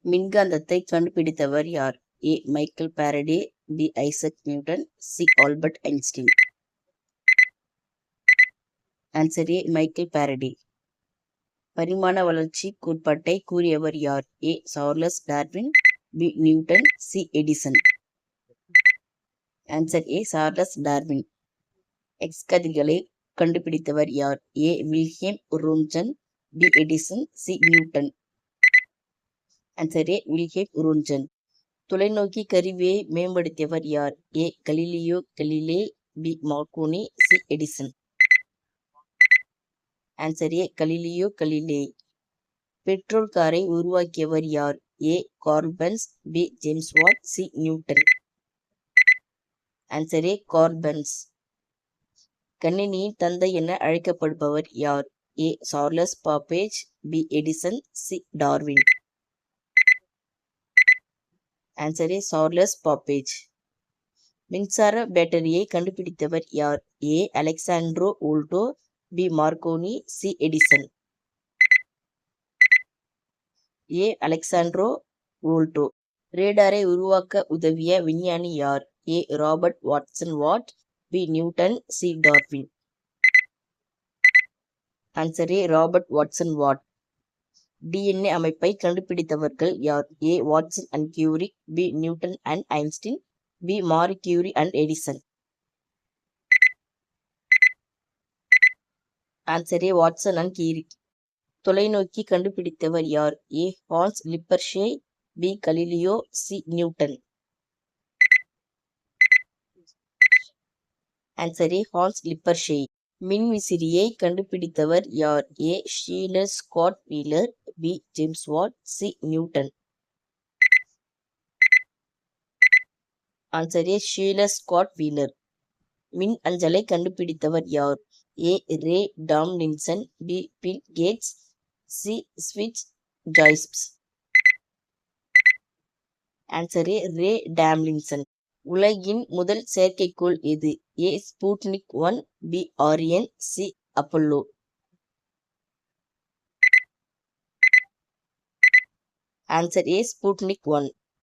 மின்காந்தத்தை கண்டுபிடித்தவர் யார்? A. Michael Faraday, B. Isaac Newton, C. Albert Einstein. Answer A. Michael Faraday. பரிமாண வளர்ச்சி கோட்பாட்டை கூறியவர் யார்? A. Charles Darwin, B. Newton, C. Edison. Answer A. Charles Darwin. X கதிர்களை கண்டுபிடித்தவர் யார்? A. Wilhelm Roentgen, B. Edison, C. Newton. Answer A. Wilhelm Roentgen. தொலைநோக்கி கருவியை மேம்படுத்தியவர் யார்? A. Galileo Galilei, B. Marconi, C. Edison. Answer A. Galileo Galilei. Petrol காரை உருவாக்கியவர் யார்? A. Karl Benz, B. James Watt, C. Newton. Answer A. Karl Benz. கணினியின் தந்தை என அழைக்கப்படுபவர் யார்? A. Charles Babbage, B. Edison, C. Darwin. Answer A. Charles Babbage. மின்சார பேட்டரியை கண்டுபிடித்தவர் யார்? A. Alessandro Volta, B. Marconi, C. Edison. A. Alessandro Volta. ரேடாரை உருவாக்க உதவிய விஞ்ஞானி யார்? A. Robert Watson Watt, B. Newton, C. Darwin. Answer A. Robert Watson Watt. DNA அமைப்பை கண்டுபிடித்தவர்கள் யார்? A. Watson and Curie, B. Newton and Einstein, B. மாரி Curie and Edison. Answer A. Watson and Curie. தொலைநோக்கி கண்டுபிடித்தவர் யார்? A. Hans Lippershey, B. Galileo, C. Newton. Answer A. Hans Lippershey. மின்விசிறியை கண்டுபிடித்தவர் யார்? A. Schuyler Skaats Wheeler, B. James Watt, C. Newton. Answer A. Schuyler Skaats Wheeler. மின் அஞ்சலை கண்டுபிடித்தவர் யார்? A. Ray Tomlinson, B. Bill Gates, C. Steve Jobs. Answer A. Ray Tomlinson. உலகின் முதல் செயற்கைக்கோள் எது? A. Sputnik 1, B. Ariane, C. Apollo. Answer A. Sputnik 1.